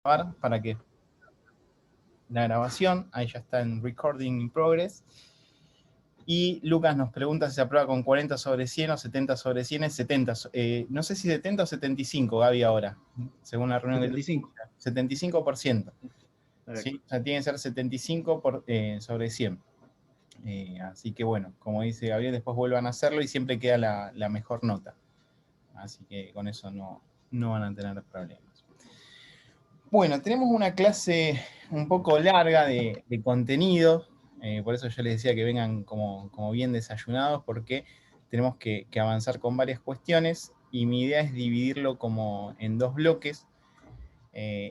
grabar para que la grabación, ahí ya está en Recording in Progress. Y Lucas nos pregunta si se aprueba con 40 sobre 100 o 70 sobre 100, es 70. No sé si 70 o 75, Gaby, ahora, según la reunión 75. que 75%. ¿Sí? O sea, tiene que ser 75 sobre 100. Así que bueno, como dice Gabriel, después vuelvan a hacerlo y siempre queda la mejor nota. Así que con eso no van a tener problemas. Bueno, tenemos una clase un poco larga de contenido, por eso yo les decía que vengan como bien desayunados, porque tenemos que avanzar con varias cuestiones, y mi idea es dividirlo como en dos bloques.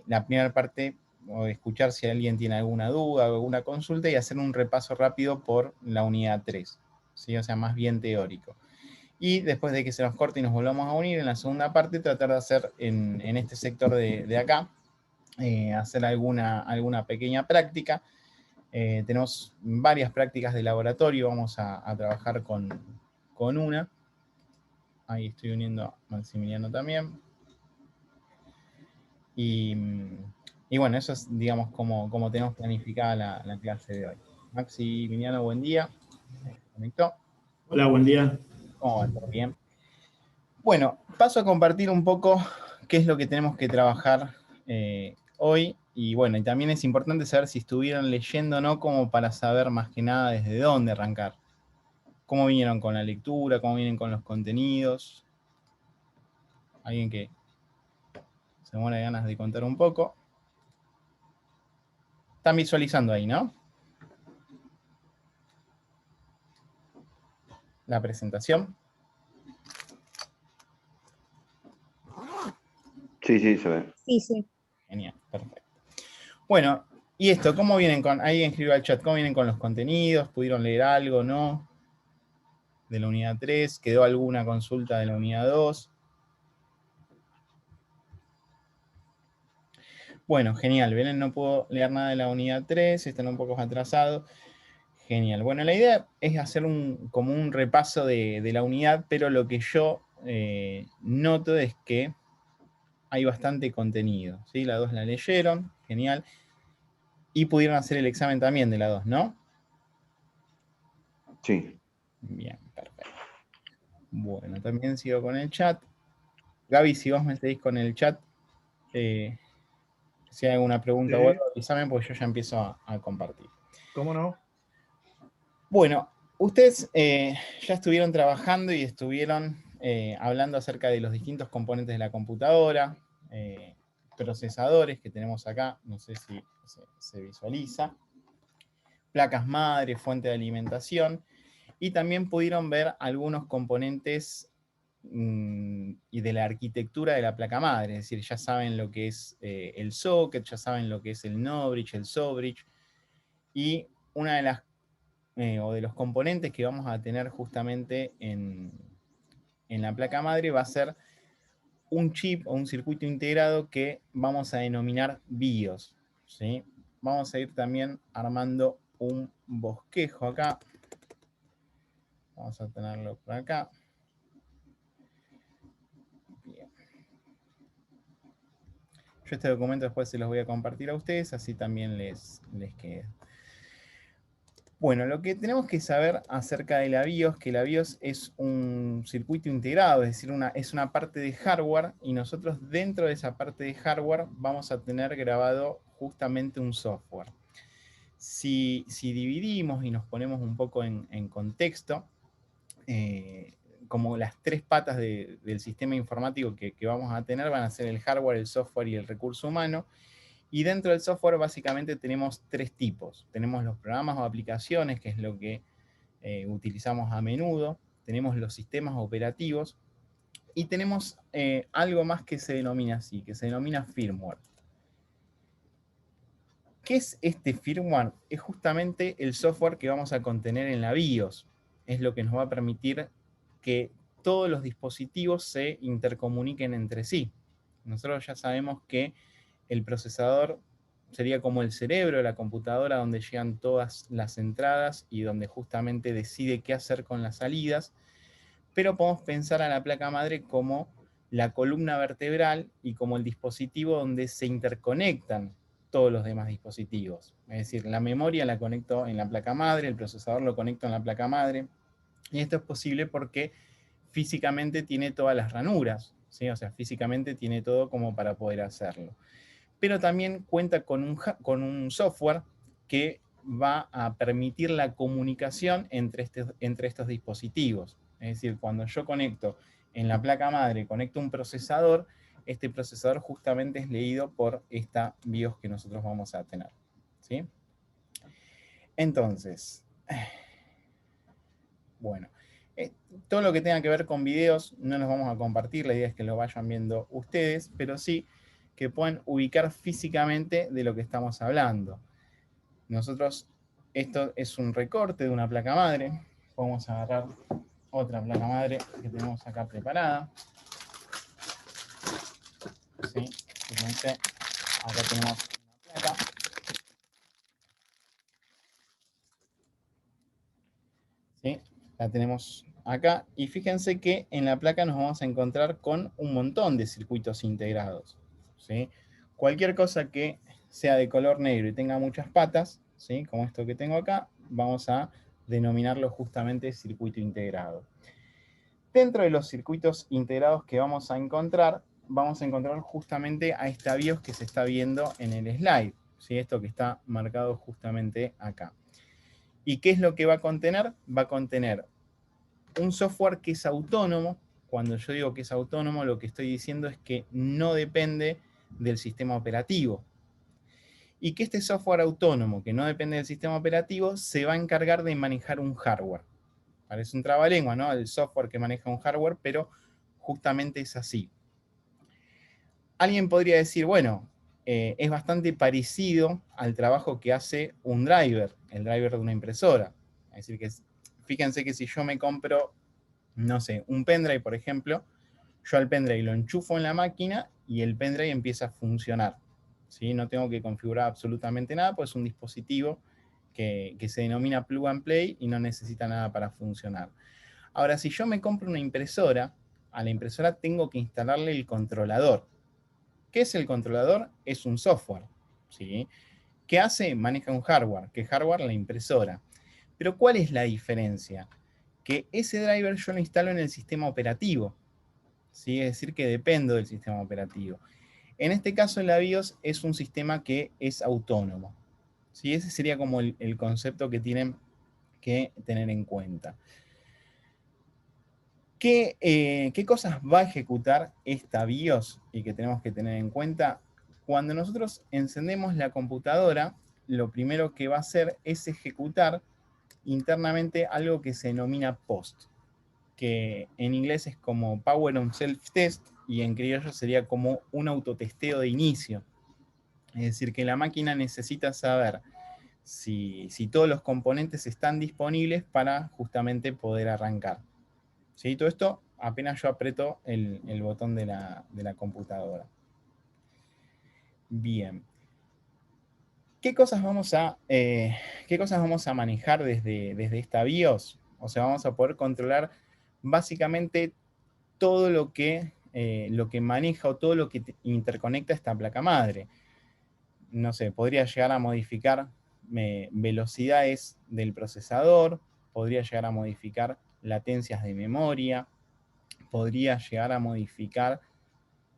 La primera parte, o escuchar si alguien tiene alguna duda o alguna consulta, y hacer un repaso rápido por la unidad 3, ¿sí? O sea, más bien teórico. Y después de que se nos corte y nos volvamos a unir en la segunda parte, tratar de hacer en este sector de acá, hacer alguna pequeña práctica. Tenemos varias prácticas de laboratorio, vamos a trabajar con una. Ahí estoy uniendo a Maximiliano también. Y bueno, eso es, digamos, como tenemos planificada la clase de hoy. Maximiliano, buen día. ¿Se conectó? Hola, buen día. ¿Cómo va? ¿Todo bien? Bueno, paso a compartir un poco qué es lo que tenemos que trabajar hoy. Y bueno, y también es importante saber si estuvieron leyendo o no, como para saber más que nada desde dónde arrancar. ¿Cómo vinieron con la lectura? ¿Cómo vienen con los contenidos? Alguien que se muere de ganas de contar un poco. Están visualizando ahí, ¿no? La presentación. Sí, se ve. Sí. Genial, perfecto. Bueno, y esto, ¿cómo vienen con...? Ahí escribió al chat, ¿cómo vienen con los contenidos? ¿Pudieron leer algo, no? De la unidad 3, ¿quedó alguna consulta de la unidad 2? Bueno, genial, Belén no puedo leer nada de la unidad 3, están un poco atrasados. Genial. Bueno, la idea es hacer como un repaso de la unidad, pero lo que yo noto es que hay bastante contenido, ¿sí? La 2 la leyeron, genial. Y pudieron hacer el examen también de la 2, ¿no? Sí. Bien, perfecto. Bueno, también sigo con el chat. Gaby, si vos me seguís con el chat, si hay alguna pregunta o algo, avísame, porque yo ya empiezo a compartir. ¿Cómo no? Bueno, ustedes ya estuvieron trabajando y estuvieron hablando acerca de los distintos componentes de la computadora, procesadores que tenemos acá, no sé si se visualiza, placas madre, fuente de alimentación, y también pudieron ver algunos componentes y de la arquitectura de la placa madre, es decir, ya saben lo que es el socket, ya saben lo que es el no bridge, el so bridge, y una de las o de los componentes que vamos a tener justamente en la placa madre va a ser un chip o un circuito integrado que vamos a denominar BIOS, ¿sí? Vamos a ir también armando un bosquejo acá. Vamos a tenerlo por acá. Bien. Yo este documento después se los voy a compartir a ustedes, así también les queda. Bueno, lo que tenemos que saber acerca de la BIOS, que la BIOS es un circuito integrado, es decir, es una parte de hardware, y nosotros dentro de esa parte de hardware vamos a tener grabado justamente un software. Si dividimos y nos ponemos un poco en contexto, como las tres patas del sistema informático que vamos a tener van a ser el hardware, el software y el recurso humano. Y dentro del software básicamente tenemos tres tipos. Tenemos los programas o aplicaciones, que es lo que utilizamos a menudo. Tenemos los sistemas operativos. Y tenemos algo más que se denomina así, que se denomina firmware. ¿Qué es este firmware? Es justamente el software que vamos a contener en la BIOS. Es lo que nos va a permitir que todos los dispositivos se intercomuniquen entre sí. Nosotros ya sabemos que el procesador sería como el cerebro de la computadora, donde llegan todas las entradas y donde justamente decide qué hacer con las salidas, pero podemos pensar a la placa madre como la columna vertebral y como el dispositivo donde se interconectan todos los demás dispositivos. Es decir, la memoria la conecto en la placa madre, el procesador lo conecto en la placa madre, y esto es posible porque físicamente tiene todas las ranuras, ¿sí? O sea, físicamente tiene todo como para poder hacerlo. Pero también cuenta con un software que va a permitir la comunicación entre estos dispositivos. Es decir, cuando yo conecto en la placa madre, conecto un procesador, este procesador justamente es leído por esta BIOS que nosotros vamos a tener, ¿sí? Entonces, bueno, todo lo que tenga que ver con videos no los vamos a compartir, la idea es que lo vayan viendo ustedes, pero sí que puedan ubicar físicamente de lo que estamos hablando. Nosotros, esto es un recorte de una placa madre, vamos a agarrar otra placa madre que tenemos acá preparada. ¿Sí? Fíjense, acá tenemos una placa. ¿Sí? La tenemos acá y fíjense que en la placa nos vamos a encontrar con un montón de circuitos integrados, ¿sí? Cualquier cosa que sea de color negro y tenga muchas patas, ¿sí? Como esto que tengo acá, vamos a denominarlo justamente circuito integrado. Dentro de los circuitos integrados que vamos a encontrar justamente a esta BIOS que se está viendo en el slide, ¿sí? Esto que está marcado justamente acá. ¿Y qué es lo que va a contener? Va a contener un software que es autónomo. Cuando yo digo que es autónomo, lo que estoy diciendo es que no depende del sistema operativo. Y que este software autónomo, que no depende del sistema operativo, se va a encargar de manejar un hardware. Parece un trabalengua, ¿no? El software que maneja un hardware, pero justamente es así. Alguien podría decir, bueno, es bastante parecido al trabajo que hace un driver, el driver de una impresora. Es decir, que fíjense que si yo me compro, no sé, un pendrive, por ejemplo, yo al pendrive lo enchufo en la máquina y el pendrive empieza a funcionar. ¿Sí? No tengo que configurar absolutamente nada, pues es un dispositivo que se denomina plug and play y no necesita nada para funcionar. Ahora, si yo me compro una impresora, a la impresora tengo que instalarle el controlador. ¿Qué es el controlador? Es un software, ¿sí? ¿Qué hace? Maneja un hardware. ¿Qué hardware? La impresora. Pero ¿cuál es la diferencia? Que ese driver yo lo instalo en el sistema operativo, ¿sí? Es decir, que dependo del sistema operativo. En este caso, la BIOS es un sistema que es autónomo, ¿sí? Ese sería como el concepto que tienen que tener en cuenta. ¿Qué cosas va a ejecutar esta BIOS y que tenemos que tener en cuenta? Cuando nosotros encendemos la computadora, lo primero que va a hacer es ejecutar internamente algo que se denomina POST, que en inglés es como Power on Self-Test y en criollo sería como un autotesteo de inicio. Es decir, que la máquina necesita saber si todos los componentes están disponibles para justamente poder arrancar. ¿Sí? Todo esto apenas yo aprieto el botón de la computadora. Bien. ¿Qué cosas vamos a manejar desde esta BIOS? O sea, vamos a poder controlar básicamente todo lo que maneja o todo lo que interconecta esta placa madre. No sé, podría llegar a modificar velocidades del procesador, podría llegar a modificar latencias de memoria, podría llegar a modificar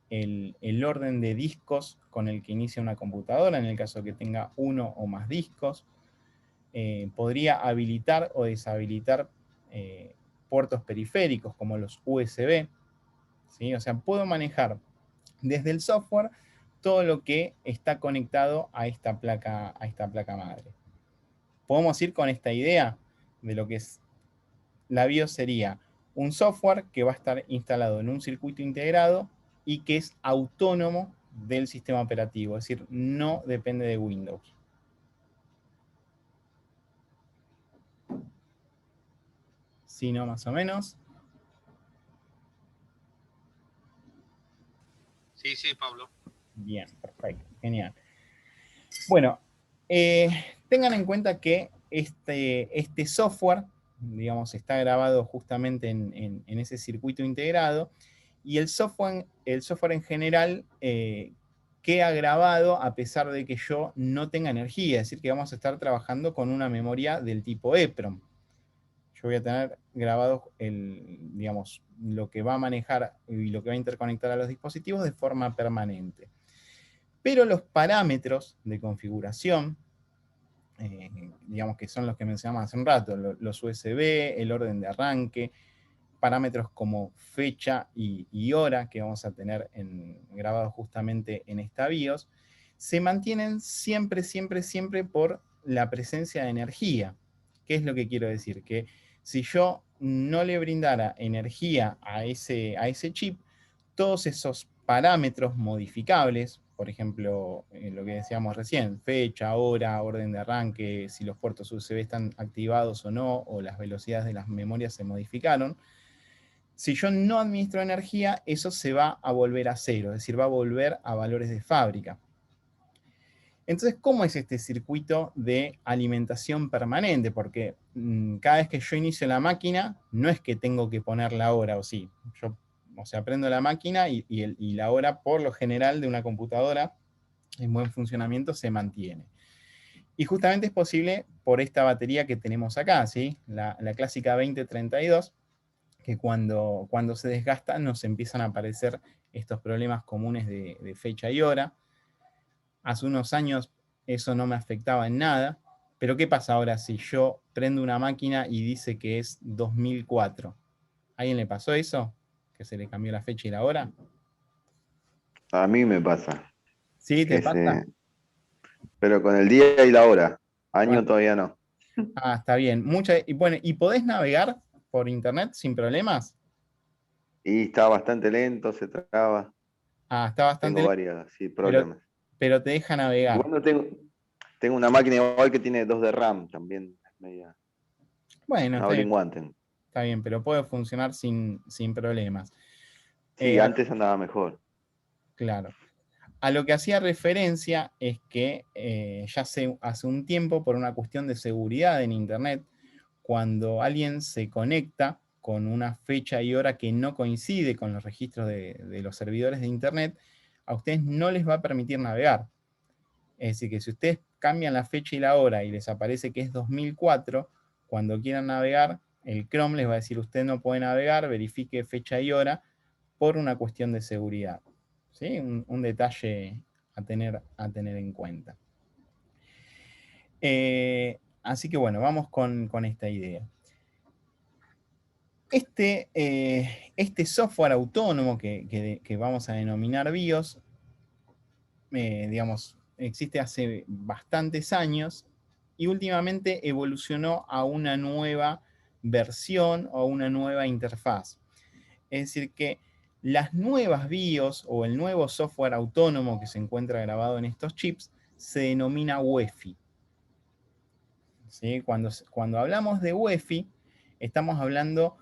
el orden de discos con el que inicia una computadora, en el caso que tenga uno o más discos. Podría habilitar o deshabilitar puertos periféricos como los USB. ¿Sí? O sea, puedo manejar desde el software todo lo que está conectado a esta placa madre. Podemos ir con esta idea de lo que es la BIOS. Sería un software que va a estar instalado en un circuito integrado y que es autónomo del sistema operativo, es decir, no depende de Windows. ¿Sí, no, más o menos? Sí, sí, Pablo. Bien, perfecto, genial. Bueno, tengan en cuenta que este software, digamos, está grabado justamente en ese circuito integrado y el software en general queda grabado a pesar de que yo no tenga energía, es decir, que vamos a estar trabajando con una memoria del tipo EEPROM. Yo voy a tener grabado digamos, lo que va a manejar y lo que va a interconectar a los dispositivos de forma permanente. Pero los parámetros de configuración, digamos que son los que mencionamos hace un rato, los USB, el orden de arranque, parámetros como fecha y hora que vamos a tener grabados justamente en esta BIOS, se mantienen siempre, siempre, siempre por la presencia de energía. ¿Qué es lo que quiero decir? Que si yo no le brindara energía a ese chip, todos esos parámetros modificables, por ejemplo, lo que decíamos recién, fecha, hora, orden de arranque, si los puertos USB están activados o no, o las velocidades de las memorias se modificaron, si yo no administro energía, eso se va a volver a cero, es decir, va a volver a valores de fábrica. Entonces, ¿cómo es este circuito de alimentación permanente? Porque cada vez que yo inicio la máquina, no es que tengo que poner la hora, o sí. Yo, prendo la máquina y la hora, por lo general, de una computadora en buen funcionamiento se mantiene. Y justamente es posible por esta batería que tenemos acá, ¿sí? La clásica 2032, que cuando se desgasta nos empiezan a aparecer estos problemas comunes de fecha y hora. Hace unos años eso no me afectaba en nada, pero ¿qué pasa ahora si yo prendo una máquina y dice que es 2004? ¿A alguien le pasó eso? ¿Que se le cambió la fecha y la hora? A mí me pasa. ¿Sí? ¿Te pasa? Pero con el día y la hora. Año Bueno, todavía no. está bien. ¿Y podés navegar por internet sin problemas? Y está bastante lento, se traba. Está bastante Tengo lento, varias, sí, pero, problemas. pero te deja navegar. Igual no tengo una máquina igual que tiene 2 de RAM también. Media. Bueno, Una está bien, all-in-one tengo. está bien, pero puede funcionar sin problemas. Sí, antes andaba mejor. Claro. A lo que hacía referencia es que ya hace un tiempo, por una cuestión de seguridad en Internet, cuando alguien se conecta con una fecha y hora que no coincide con los registros de los servidores de Internet, a ustedes no les va a permitir navegar. Es decir, que si ustedes cambian la fecha y la hora y les aparece que es 2004, cuando quieran navegar, el Chrome les va a decir, usted no puede navegar, verifique fecha y hora, por una cuestión de seguridad. ¿Sí? Un detalle a tener en cuenta. Así que bueno, vamos con esta idea. Este software autónomo que vamos a denominar BIOS, digamos, existe hace bastantes años y últimamente evolucionó a una nueva versión o una nueva interfaz. Es decir, que las nuevas BIOS o el nuevo software autónomo que se encuentra grabado en estos chips se denomina UEFI. ¿Sí? Cuando hablamos de UEFI, estamos hablando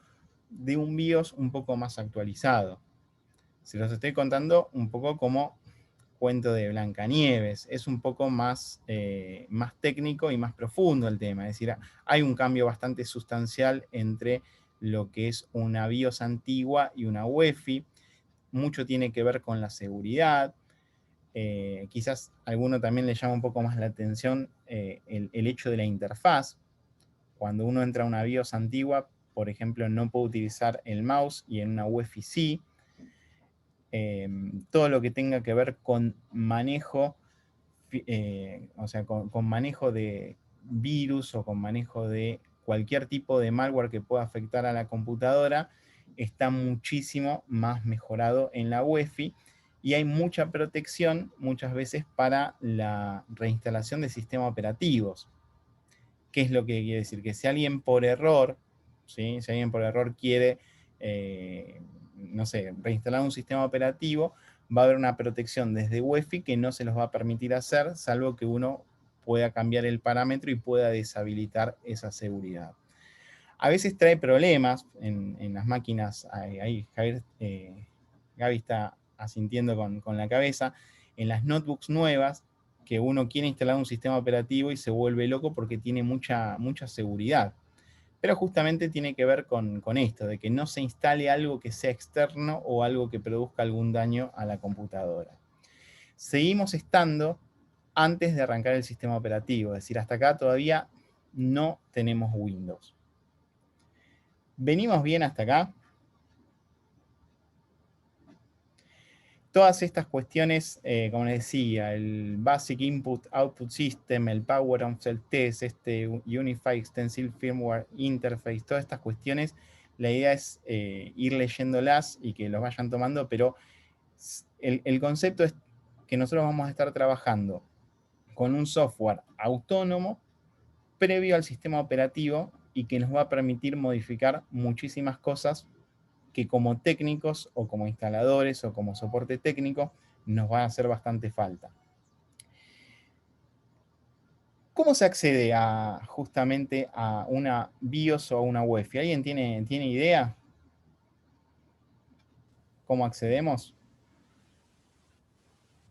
de un BIOS un poco más actualizado. Se los estoy contando un poco como cuento de Blancanieves. Es un poco más técnico y más profundo el tema. Es decir, hay un cambio bastante sustancial entre lo que es una BIOS antigua y una UEFI. Mucho tiene que ver con la seguridad. Quizás a alguno también le llama un poco más la atención el hecho de la interfaz. Cuando uno entra a una BIOS antigua, por ejemplo, no puede utilizar el mouse y en una UEFI sí. Todo lo que tenga que ver con manejo, con manejo de virus o con manejo de cualquier tipo de malware que pueda afectar a la computadora, está muchísimo más mejorado en la UEFI y hay mucha protección muchas veces para la reinstalación de sistemas operativos. ¿Qué es lo que quiere decir? Que si alguien por error, ¿sí? Si alguien por error quiere, no sé, reinstalar un sistema operativo, va a haber una protección desde UEFI que no se los va a permitir hacer, salvo que uno pueda cambiar el parámetro y pueda deshabilitar esa seguridad. A veces trae problemas en las máquinas, ahí Gaby está asintiendo con la cabeza, en las notebooks nuevas, que uno quiere instalar un sistema operativo y se vuelve loco porque tiene mucha seguridad. pero justamente tiene que ver con esto, de que no se instale algo que sea externo o algo que produzca algún daño a la computadora. Seguimos estando antes de arrancar el sistema operativo, es decir, hasta acá todavía no tenemos Windows. ¿Venimos bien hasta acá? Todas estas cuestiones, como les decía, el Basic Input Output System, el Power on Cell Test, este Unified Extensive Firmware Interface, todas estas cuestiones, la idea es ir leyéndolas y que los vayan tomando, pero el concepto es que nosotros vamos a estar trabajando con un software autónomo previo al sistema operativo y que nos va a permitir modificar muchísimas cosas que como técnicos o como instaladores o como soporte técnico nos van a hacer bastante falta. ¿Cómo se accede justamente a una BIOS o a una UEFI? ¿Alguien tiene idea? ¿Cómo accedemos?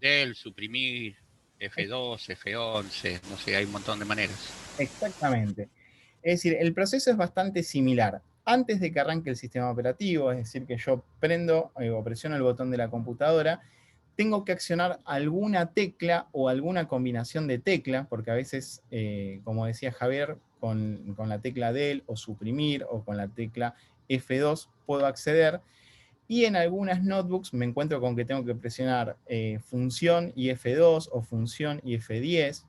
Del suprimir F2, F11, no sé, hay un montón de maneras. Exactamente. Es decir, el proceso es bastante similar. Antes de que arranque el sistema operativo, es decir, que yo prendo o presiono el botón de la computadora, tengo que accionar alguna tecla o alguna combinación de teclas, porque a veces, como decía Javier, con la tecla del o suprimir o con la tecla F2 puedo acceder. Y en algunas notebooks me encuentro con que tengo que presionar función y F2 o función y F10.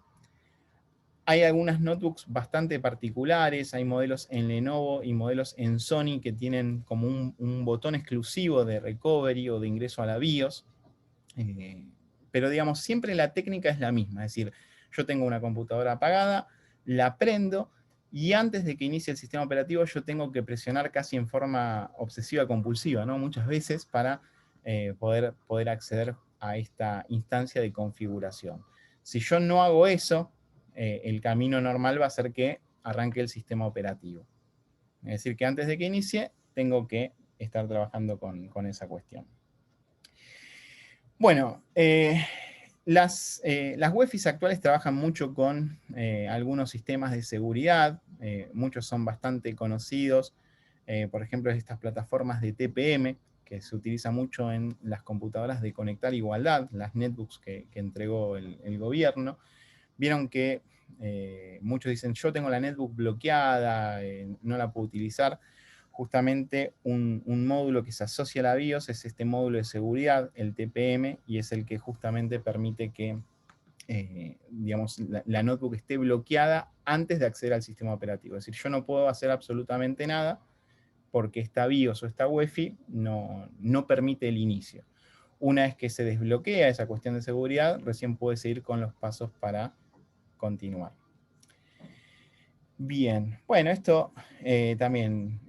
Hay algunas notebooks bastante particulares, hay modelos en Lenovo y modelos en Sony que tienen como un botón exclusivo de recovery o de ingreso a la BIOS. Pero digamos, siempre la técnica es la misma, es decir, yo tengo una computadora apagada, la prendo y antes de que inicie el sistema operativo yo tengo que presionar casi en forma obsesiva compulsiva, ¿no? Muchas veces para poder acceder a esta instancia de configuración. Si yo no hago eso, el camino normal va a ser que arranque el sistema operativo. Es decir, que antes de que inicie tengo que estar trabajando con esa cuestión. Bueno, las UEFIs actuales trabajan mucho con algunos sistemas de seguridad, muchos son bastante conocidos, por ejemplo, estas plataformas de TPM, que se utiliza mucho en las computadoras de Conectar Igualdad, las netbooks que entregó el gobierno. Vieron que muchos dicen, yo tengo la netbook bloqueada, no la puedo utilizar. Justamente un módulo que se asocia a la BIOS es este módulo de seguridad, el TPM, y es el que justamente permite que digamos, la notebook esté bloqueada antes de acceder al sistema operativo. Es decir, yo no puedo hacer absolutamente nada porque esta BIOS o esta UEFI no permite el inicio. Una vez que se desbloquea esa cuestión de seguridad, recién puede seguir con los pasos para continuar. Bien, bueno, esto también,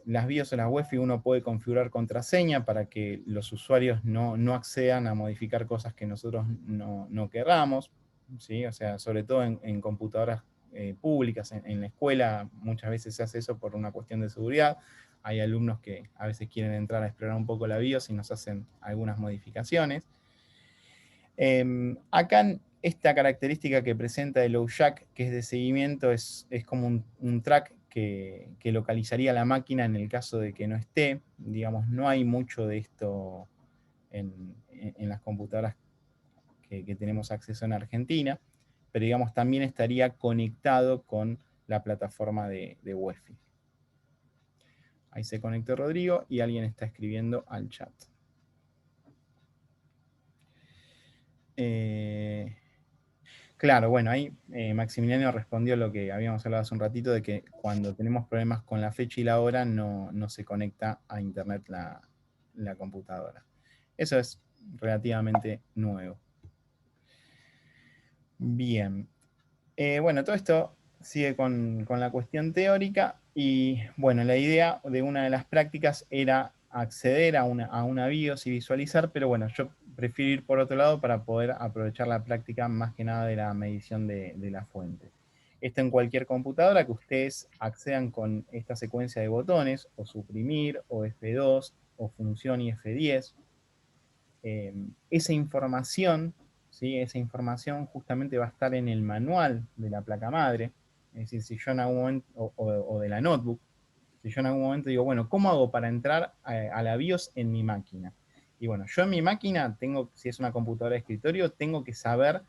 las BIOS o las UEFI uno puede configurar contraseña para que los usuarios no accedan a modificar cosas que nosotros no querramos, ¿sí? O sea, sobre todo en computadoras públicas, en la escuela muchas veces se hace eso por una cuestión de seguridad. Hay alumnos que a veces quieren entrar a explorar un poco la BIOS y nos hacen algunas modificaciones. Acá esta característica que presenta el OJAC, que es de seguimiento, es como un track que localizaría la máquina en el caso de que no esté. Digamos, no hay mucho de esto en las computadoras que tenemos acceso en Argentina, pero digamos, también estaría conectado con la plataforma de UEFI. Ahí se conectó Rodrigo y alguien está escribiendo al chat. Claro, bueno, ahí Maximiliano respondió lo que habíamos hablado hace un ratito, de que cuando tenemos problemas con la fecha y la hora no se conecta a internet la computadora. Eso es relativamente nuevo. Bien. Bueno, todo esto sigue con la cuestión teórica y bueno, la idea de una de las prácticas era acceder a una BIOS y visualizar, pero bueno, yo prefiero ir por otro lado para poder aprovechar la práctica más que nada de la medición de la fuente. Esto en cualquier computadora que ustedes accedan con esta secuencia de botones, o suprimir, o F2, o función y F10. Esa información, ¿sí? Esa información justamente va a estar en el manual de la placa madre. Es decir, si yo en algún momento, o de la notebook, si yo en algún momento digo, bueno, ¿cómo hago para entrar a la BIOS en mi máquina? Y bueno, yo en mi máquina tengo, si es una computadora de escritorio, tengo que saber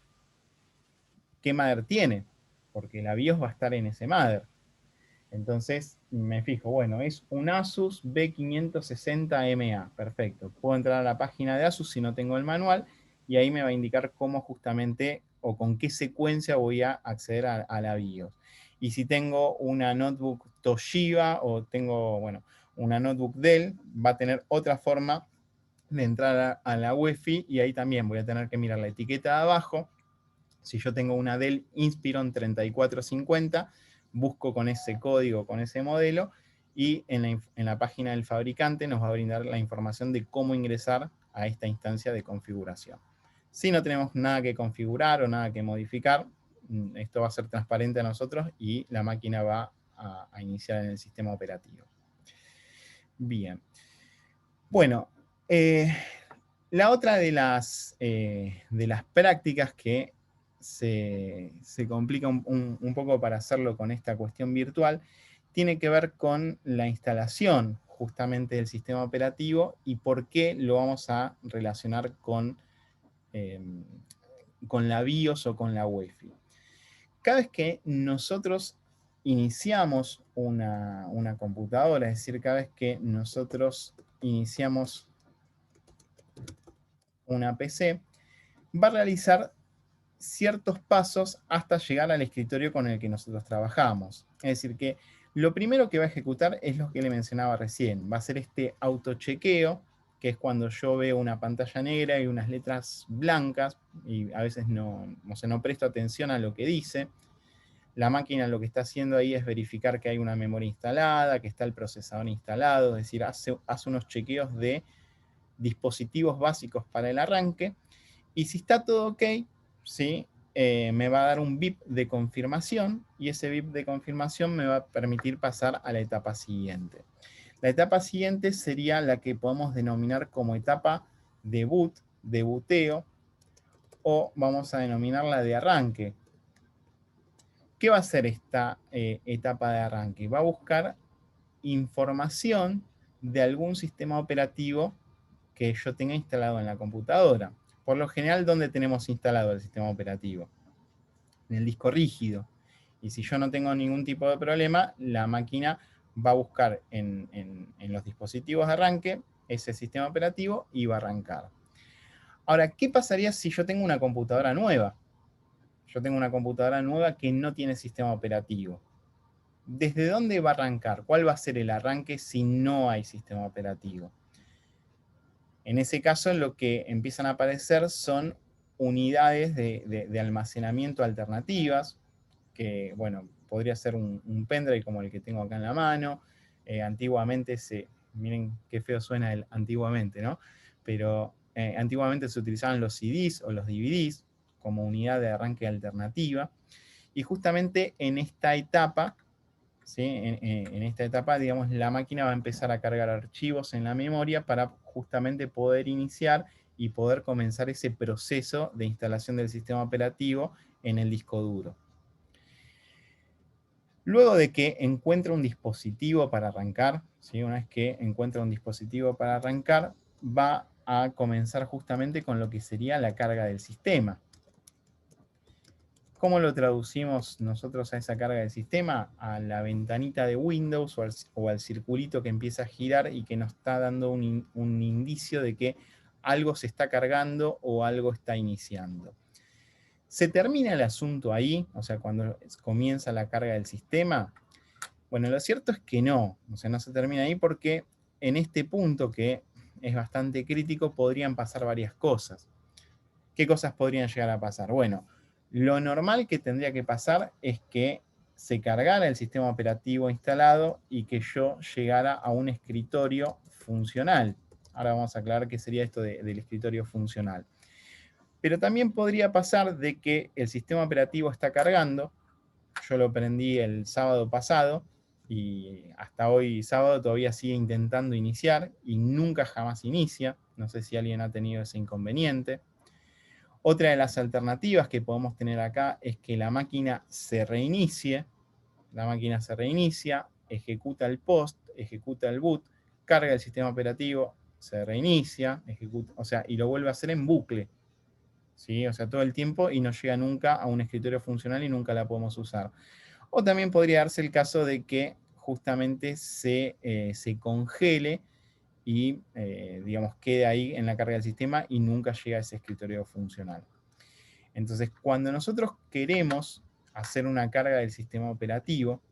qué mother tiene, porque la BIOS va a estar en ese mother. Entonces me fijo, bueno, es un Asus B560MA, perfecto. Puedo entrar a la página de Asus si no tengo el manual y ahí me va a indicar cómo justamente o con qué secuencia voy a acceder a la BIOS. Y si tengo una notebook Toshiba o tengo, bueno, una notebook Dell, va a tener otra forma de entrar a la UEFI y ahí también voy a tener que mirar la etiqueta de abajo. Si yo tengo una Dell Inspiron 3450, busco con ese código, con ese modelo, y en la página del fabricante nos va a brindar la información de cómo ingresar a esta instancia de configuración. Si no tenemos nada que configurar o nada que modificar, esto va a ser transparente a nosotros y la máquina va a iniciar en el sistema operativo. Bien. Bueno, la otra de las prácticas que se complica un poco para hacerlo con esta cuestión virtual, tiene que ver con la instalación justamente del sistema operativo y por qué lo vamos a relacionar con la BIOS o con la UEFI. Cada vez que nosotros iniciamos una computadora, es decir, cada vez que nosotros iniciamos una PC, va a realizar ciertos pasos hasta llegar al escritorio con el que nosotros trabajamos. Es decir, que lo primero que va a ejecutar es lo que le mencionaba recién. Va a ser este autochequeo, que es cuando yo veo una pantalla negra y unas letras blancas, y a veces no presto atención a lo que dice. La máquina lo que está haciendo ahí es verificar que hay una memoria instalada, que está el procesador instalado, es decir, hace unos chequeos de dispositivos básicos para el arranque, y si está todo ok, ¿sí? Me va a dar un BIP de confirmación, y ese BIP de confirmación me va a permitir pasar a la etapa siguiente. La etapa siguiente sería la que podemos denominar como etapa de boot, de buteo, o vamos a denominarla de arranque. ¿Qué va a hacer esta etapa de arranque? Va a buscar información de algún sistema operativo que yo tenga instalado en la computadora. Por lo general, ¿dónde tenemos instalado el sistema operativo? En el disco rígido. Y si yo no tengo ningún tipo de problema, la máquina va a buscar en los dispositivos de arranque ese sistema operativo y va a arrancar. Ahora, ¿qué pasaría si yo tengo una computadora nueva? Yo tengo una computadora nueva que no tiene sistema operativo. ¿Desde dónde va a arrancar? ¿Cuál va a ser el arranque si no hay sistema operativo? En ese caso, lo que empiezan a aparecer son unidades de almacenamiento alternativas, que, bueno, podría ser un pendrive como el que tengo acá en la mano. Antiguamente miren qué feo suena el antiguamente, ¿no? Pero antiguamente se utilizaban los CDs o los DVDs como unidad de arranque alternativa. Y justamente en esta etapa, ¿sí? En esta etapa, digamos, la máquina va a empezar a cargar archivos en la memoria para justamente poder iniciar y poder comenzar ese proceso de instalación del sistema operativo en el disco duro. Luego de que encuentra un dispositivo para arrancar, ¿sí? Una vez que encuentra un dispositivo para arrancar, va a comenzar justamente con lo que sería la carga del sistema. ¿Cómo lo traducimos nosotros a esa carga del sistema? A la ventanita de Windows o al circulito que empieza a girar y que nos está dando un indicio de que algo se está cargando o algo está iniciando. ¿Se termina el asunto ahí? O sea, cuando comienza la carga del sistema. Bueno, lo cierto es que no. O sea, no se termina ahí porque en este punto, que es bastante crítico, podrían pasar varias cosas. ¿Qué cosas podrían llegar a pasar? Bueno, lo normal que tendría que pasar es que se cargara el sistema operativo instalado y que yo llegara a un escritorio funcional. Ahora vamos a aclarar qué sería esto del escritorio funcional. Pero también podría pasar de que el sistema operativo está cargando. Yo lo prendí el sábado pasado y hasta hoy sábado todavía sigue intentando iniciar y nunca jamás inicia. No sé si alguien ha tenido ese inconveniente. Otra de las alternativas que podemos tener acá es que la máquina se reinicie, la máquina se reinicia, ejecuta el post, ejecuta el boot, carga el sistema operativo, se reinicia, ejecuta, o sea, y lo vuelve a hacer en bucle. ¿Sí? O sea, todo el tiempo y no llega nunca a un escritorio funcional y nunca la podemos usar. O también podría darse el caso de que justamente se congele y, digamos, quede ahí en la carga del sistema y nunca llega a ese escritorio funcional. Entonces, cuando nosotros queremos hacer una carga del sistema operativo,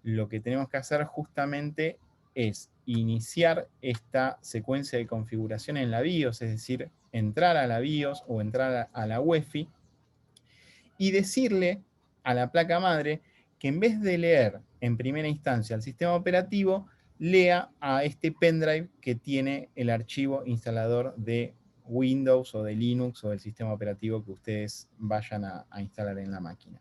lo que tenemos que hacer justamente es iniciar esta secuencia de configuración en la BIOS, es decir, entrar a la BIOS o entrar a la UEFI y decirle a la placa madre que en vez de leer en primera instancia el sistema operativo, lea a este pendrive que tiene el archivo instalador de Windows o de Linux o del sistema operativo que ustedes vayan a instalar en la máquina.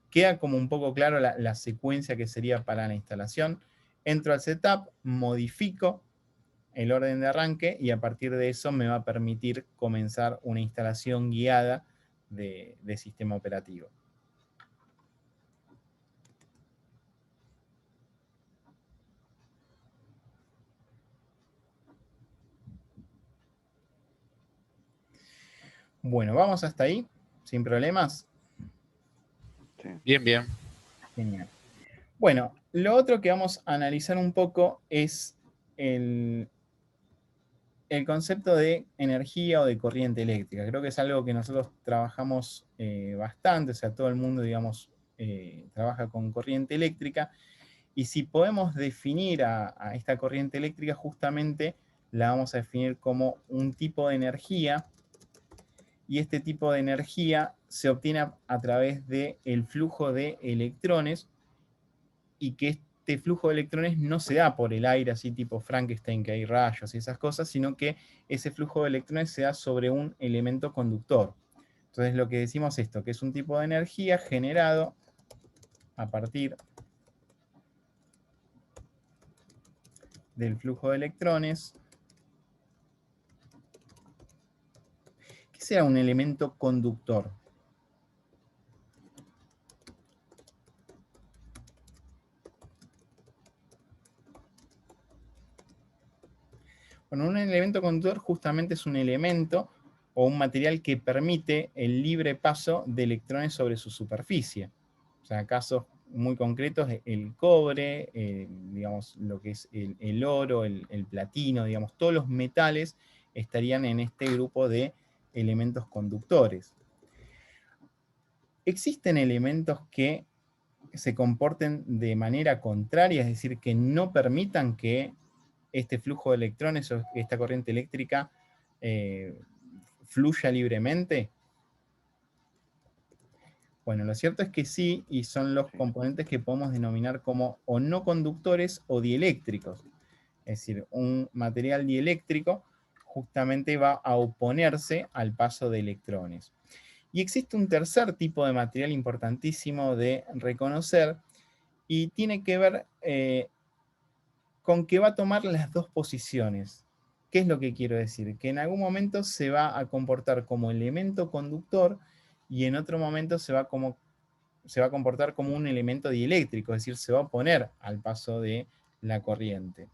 Queda como un poco claro la secuencia que sería para la instalación. Entro al setup, modifico el orden de arranque y a partir de eso me va a permitir comenzar una instalación guiada de sistema operativo. Bueno, vamos hasta ahí, sin problemas. Sí. Bien, bien. Genial. Bueno, lo otro que vamos a analizar un poco es el concepto de energía o de corriente eléctrica. Creo que es algo que nosotros trabajamos bastante, o sea, todo el mundo, digamos, trabaja con corriente eléctrica, y si podemos definir a esta corriente eléctrica, justamente la vamos a definir como un tipo de energía, y este tipo de energía se obtiene a través del flujo de electrones, y que este flujo de electrones no se da por el aire, así tipo Frankenstein, que hay rayos y esas cosas, sino que ese flujo de electrones se da sobre un elemento conductor. Entonces lo que decimos esto, que es un tipo de energía generado a partir del flujo de electrones. ¿Qué será un elemento conductor? Bueno, un elemento conductor justamente es un elemento o un material que permite el libre paso de electrones sobre su superficie. O sea, casos muy concretos, el cobre, digamos, lo que es el oro, el platino, digamos, todos los metales estarían en este grupo de elementos conductores. ¿Existen elementos que se comporten de manera contraria, es decir, que no permitan que este flujo de electrones o esta corriente eléctrica fluya libremente? Bueno, lo cierto es que sí, y son los componentes que podemos denominar como o no conductores o dieléctricos. Es decir, un material dieléctrico justamente va a oponerse al paso de electrones. Y existe un tercer tipo de material importantísimo de reconocer, y tiene que ver con que va a tomar las dos posiciones. ¿Qué es lo que quiero decir? Que en algún momento se va a comportar como elemento conductor y en otro momento se va a comportar como un elemento dieléctrico, es decir, se va a oponer al paso de la corriente.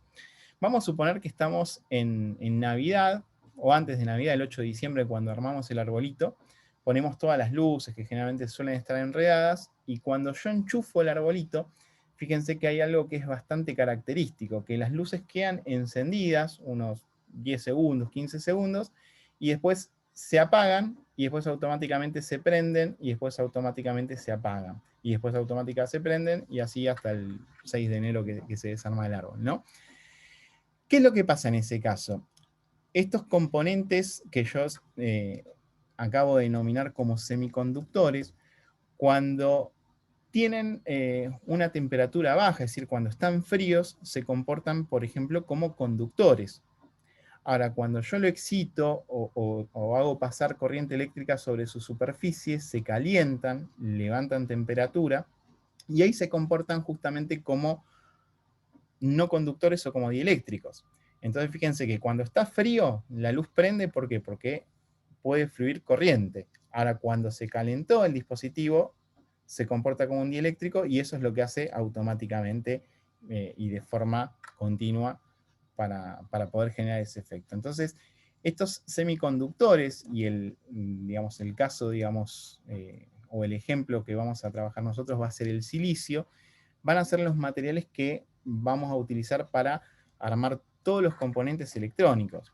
Vamos a suponer que estamos en Navidad, o antes de Navidad, el 8 de diciembre, cuando armamos el arbolito, ponemos todas las luces que generalmente suelen estar enredadas, y cuando yo enchufo el arbolito, fíjense que hay algo que es bastante característico, que las luces quedan encendidas unos 10 segundos, 15 segundos, y después se apagan, y después automáticamente se prenden, y después automáticamente se apagan, y después automáticamente se prenden, y así hasta el 6 de enero que se desarma el árbol, ¿no? ¿Qué es lo que pasa en ese caso? Estos componentes que yo acabo de denominar como semiconductores, cuando tienen una temperatura baja, es decir, cuando están fríos, se comportan, por ejemplo, como conductores. Ahora, cuando yo lo excito o hago pasar corriente eléctrica sobre su superficie, se calientan, levantan temperatura, y ahí se comportan justamente como no conductores o como dieléctricos. Entonces fíjense que cuando está frío, la luz prende, ¿por qué? Porque puede fluir corriente. Ahora, cuando se calentó el dispositivo, se comporta como un dieléctrico y eso es lo que hace automáticamente y de forma continua para poder generar ese efecto. Entonces, estos semiconductores y digamos, el caso, digamos, o el ejemplo que vamos a trabajar nosotros va a ser el silicio, van a ser los materiales que vamos a utilizar para armar todos los componentes electrónicos.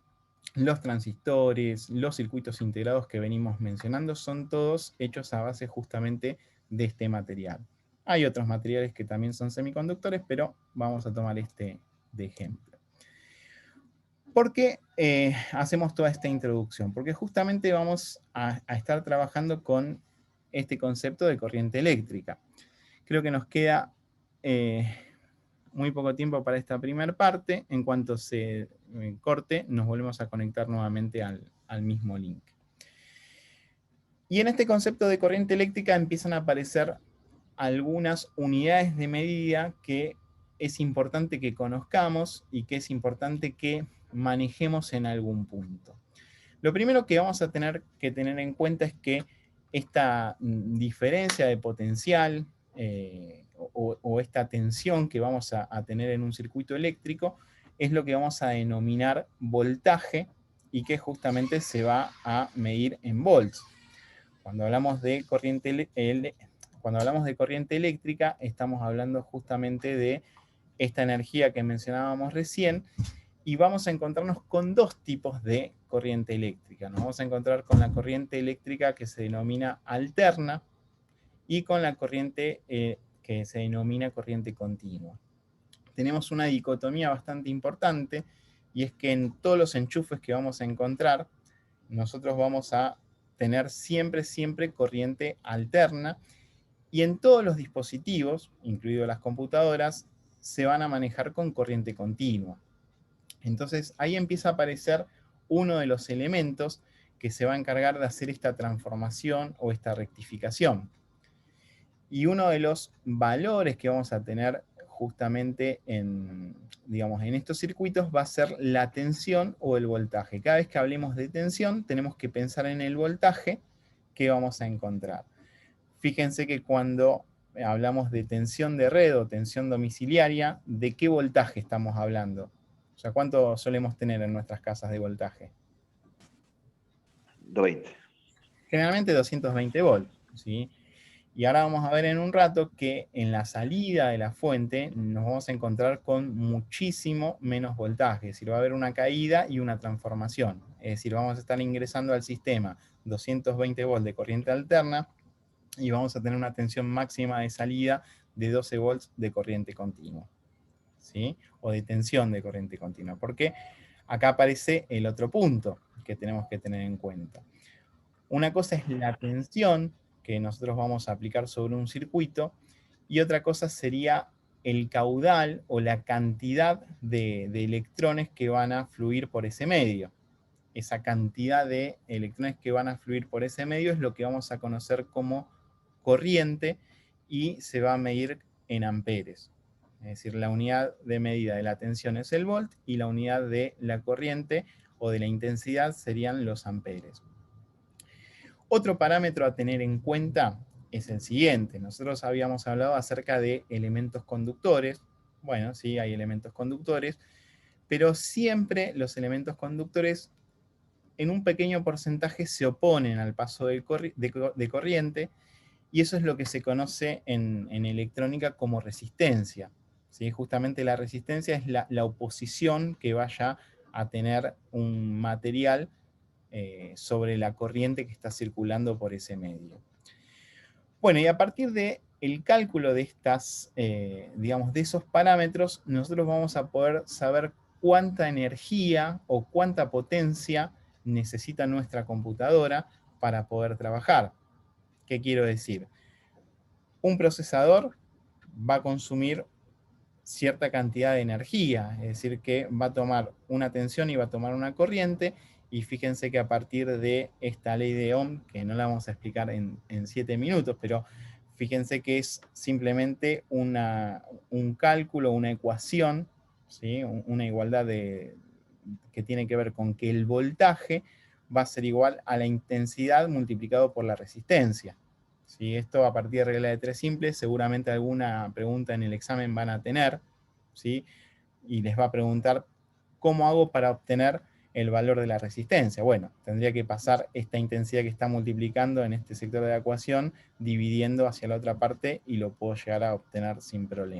Los transistores, los circuitos integrados que venimos mencionando, son todos hechos a base justamente de este material. Hay otros materiales que también son semiconductores, pero vamos a tomar este de ejemplo. ¿Por qué hacemos toda esta introducción? Porque justamente vamos a estar trabajando con este concepto de corriente eléctrica. Creo que nos queda muy poco tiempo para esta primera parte. En cuanto se corte, nos volvemos a conectar nuevamente al mismo link. Y en este concepto de corriente eléctrica empiezan a aparecer algunas unidades de medida que es importante que conozcamos y que es importante que manejemos en algún punto. Lo primero que vamos a tener que tener en cuenta es que esta diferencia de potencial o esta tensión que vamos a tener en un circuito eléctrico es lo que vamos a denominar voltaje y que justamente se va a medir en volts. Cuando hablamos de corriente eléctrica, estamos hablando justamente de esta energía que mencionábamos recién, y vamos a encontrarnos con dos tipos de corriente eléctrica. Nos vamos a encontrar con la corriente eléctrica que se denomina alterna y con la corriente que se denomina corriente continua. Tenemos una dicotomía bastante importante, y es que en todos los enchufes que vamos a encontrar, nosotros vamos a tener siempre corriente alterna, y en todos los dispositivos, incluidos las computadoras, se van a manejar con corriente continua. Entonces ahí empieza a aparecer uno de los elementos que se va a encargar de hacer esta transformación o esta rectificación. Y uno de los valores que vamos a tener justamente en estos circuitos va a ser la tensión o el voltaje. Cada vez que hablemos de tensión, tenemos que pensar en el voltaje que vamos a encontrar. Fíjense que cuando hablamos de tensión de red o tensión domiciliaria, ¿de qué voltaje estamos hablando? O sea, ¿cuánto solemos tener en nuestras casas de voltaje? 220. Generalmente 220 volts, ¿sí? Y ahora vamos a ver en un rato que en la salida de la fuente nos vamos a encontrar con muchísimo menos voltaje. Es decir, va a haber una caída y una transformación. Es decir, vamos a estar ingresando al sistema 220 volts de corriente alterna y vamos a tener una tensión máxima de salida de 12 volts de corriente continua, ¿sí? O de tensión de corriente continua. Porque acá aparece el otro punto que tenemos que tener en cuenta. Una cosa es la tensión que nosotros vamos a aplicar sobre un circuito, y otra cosa sería el caudal o la cantidad de electrones que van a fluir por ese medio. Esa cantidad de electrones que van a fluir por ese medio es lo que vamos a conocer como corriente, y se va a medir en amperes. Es decir, la unidad de medida de la tensión es el volt y la unidad de la corriente o de la intensidad serían los amperes. Otro parámetro a tener en cuenta es el siguiente. Nosotros habíamos hablado acerca de elementos conductores. Bueno, sí, hay elementos conductores, pero siempre los elementos conductores en un pequeño porcentaje se oponen al paso de corriente, y eso es lo que se conoce en electrónica como resistencia, ¿sí? Justamente la resistencia es la oposición que vaya a tener un material sobre la corriente que está circulando por ese medio. Bueno, y a partir del cálculo de de esos parámetros, nosotros vamos a poder saber cuánta energía o cuánta potencia necesita nuestra computadora para poder trabajar. ¿Qué quiero decir? Un procesador va a consumir cierta cantidad de energía, es decir, que va a tomar una tensión y va a tomar una corriente, y fíjense que a partir de esta ley de Ohm, que no la vamos a explicar en 7 minutos, pero fíjense que es simplemente un cálculo, una ecuación, ¿sí? Una igualdad que tiene que ver con que el voltaje va a ser igual a la intensidad multiplicado por la resistencia, ¿sí? Esto a partir de regla de 3 simples, seguramente alguna pregunta en el examen van a tener, ¿sí? Y les va a preguntar, ¿cómo hago para obtener el valor de la resistencia? Bueno, tendría que pasar esta intensidad que está multiplicando en este sector de la ecuación, dividiendo hacia la otra parte, y lo puedo llegar a obtener sin problema.